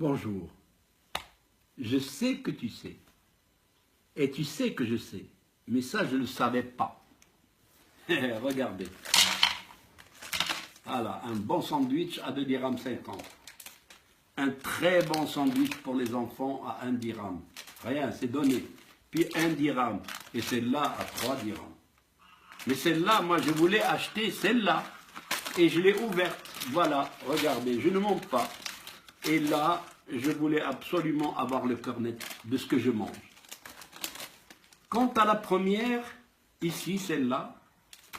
bonjour. Je sais que tu sais. Et tu sais que je sais. Mais ça, je ne le savais pas. Regardez. Voilà, un bon sandwich à 2,50 dirhams. Un très bon sandwich pour les enfants à 1 dirham. Rien, c'est donné. Puis 1 dirham. Et celle-là à 3 dirhams. Mais celle-là, moi, je voulais acheter celle-là. Et je l'ai ouverte. Voilà, regardez, je ne monte pas. Et là, je voulais absolument avoir le cœur net de ce que je mange. Quant à la première, ici, celle-là,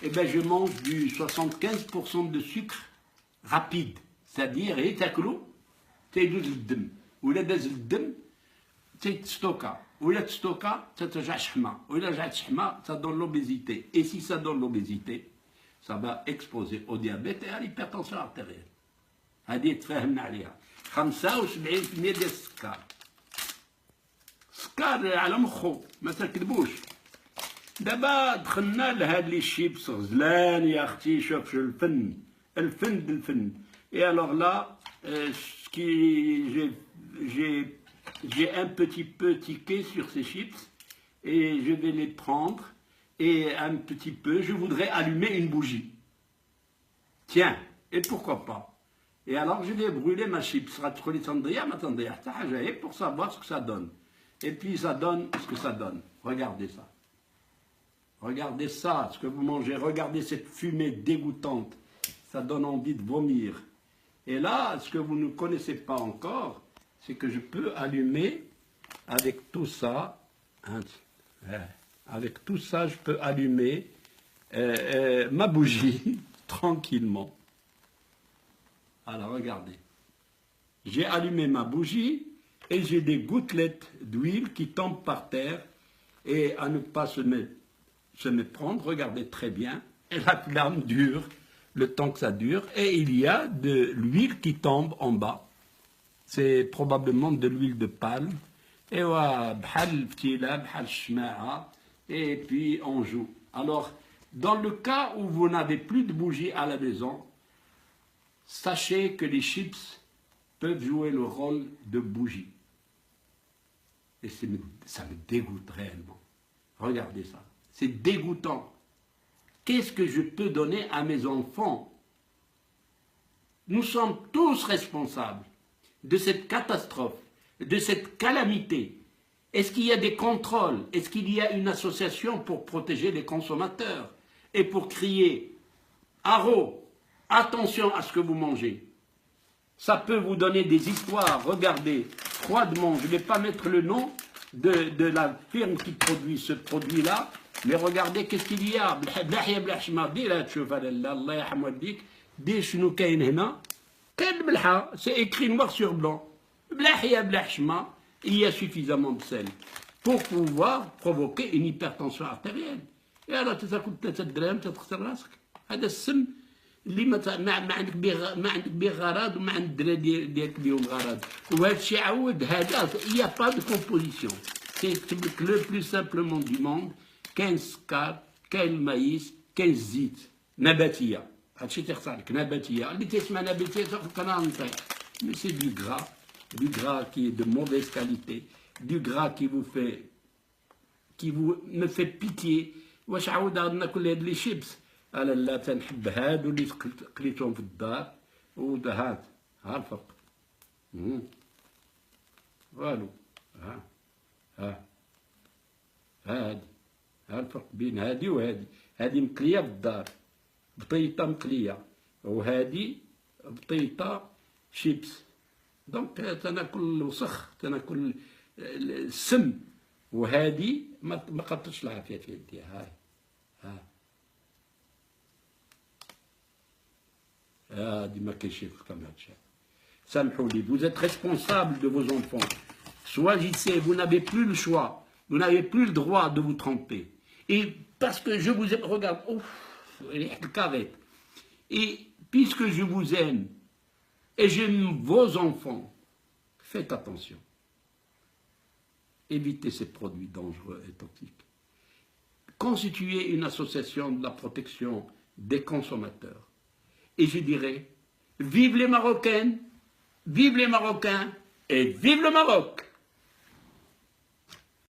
eh bien, je mange du 75% de sucre rapide. C'est-à-dire, et t'acclou, تيدوز للدم ولا داز للدم تيتستوكا ولا تستوكا تترجع شحمه ولا رجعت شحمه ça donne l'obésité et si ça donne l'obésité ça va exposer au diabète et à l'hypertension artérielle هذه تفاهمنا عليها 75% ديال السكر السكر على مخو ما تركبوش دابا دخلنا لهاد لي شيبس غزلان يا اختي شوف الفن الفن بالفن et alors là j'ai un petit peu tiqué sur ces chips et je vais les prendre et un petit peu, je voudrais allumer une bougie. Tiens, et pourquoi pas? Et alors je vais brûler ma chips pour savoir ce que ça donne. Et puis ça donne ce que ça donne. Regardez ça. Regardez ça, ce que vous mangez. Regardez cette fumée dégoûtante. Ça donne envie de vomir. Et là, ce que vous ne connaissez pas encore, c'est que je peux allumer avec tout ça, hein, avec tout ça, je peux allumer ma bougie tranquillement. Alors, regardez. J'ai allumé ma bougie et j'ai des gouttelettes d'huile qui tombent par terre et à ne pas se méprendre, regardez très bien, et la flamme dure. Le temps que ça dure, et il y a de l'huile qui tombe en bas. C'est probablement de l'huile de palme. Et puis on joue. Alors, dans le cas où vous n'avez plus de bougie à la maison, sachez que les chips peuvent jouer le rôle de bougie. Et ça me dégoûte réellement. Regardez ça. C'est dégoûtant. Qu'est-ce que je peux donner à mes enfants? Nous sommes tous responsables de cette catastrophe, de cette calamité. Est-ce qu'il y a des contrôles? Est-ce qu'il y a une association pour protéger les consommateurs et pour crier « Haro, attention à ce que vous mangez ». Ça peut vous donner des histoires. Regardez, froidement, je ne vais pas mettre le nom de la firme qui produit ce produit-là, mais regardez qu'est-ce qu'il y a. بلحية بالحشمة ديرها تشوف هذا الله يرحم والديك دير شنو كاين هنا كاين بالحا c'est écrit noir sur blanc بلحية بالحشمة il y a suffisamment de sel pour pouvoir provoquer une hypertension artérielle. Et alors تاكل 3 دراهم تخسر راسك. هذا السم اللي ما عندك به غرض وما عند الدراري ديالك بهم غرض. وهذا الشيء عاود هذا il y a pas de composition. C'est le plus simplement du monde. كاين السكر، كاين المايس، كاين الزيت نباتيه. هادشي تيخسر لك نباتيه، اللي تسمع نباتيه تفكر انا نطيح. Mais c'est du gras qui est de mauvaise qualité, du gras qui me fait pitié. واش عاود ناكل هاد لي شيبس؟ انا لا تنحب هادو اللي قليتهم في الدار ودهات ها الفرق. والو هادي ها الفرق بين هادي وهادي. هادي مقليه في الدار بطيطه مقليه وهادي بطيطه شيبس. دونك تناكل الوسخ تناكل السم وهادي ما قطش العافيه في يدي. هاي هادي ما كاينش شي كما هادشي. سامحوا لي. Vous êtes responsable de vos enfants. Choisissez, vous n'avez plus le choix. Vous n'avez plus le droit de vous tromper. Et parce que je vous aime, regarde, et puisque je vous aime et j'aime vos enfants, faites attention. Évitez ces produits dangereux et toxiques. Constituez une association de la protection des consommateurs. Et je dirais, vive les Marocaines, vive les Marocains et vive le Maroc!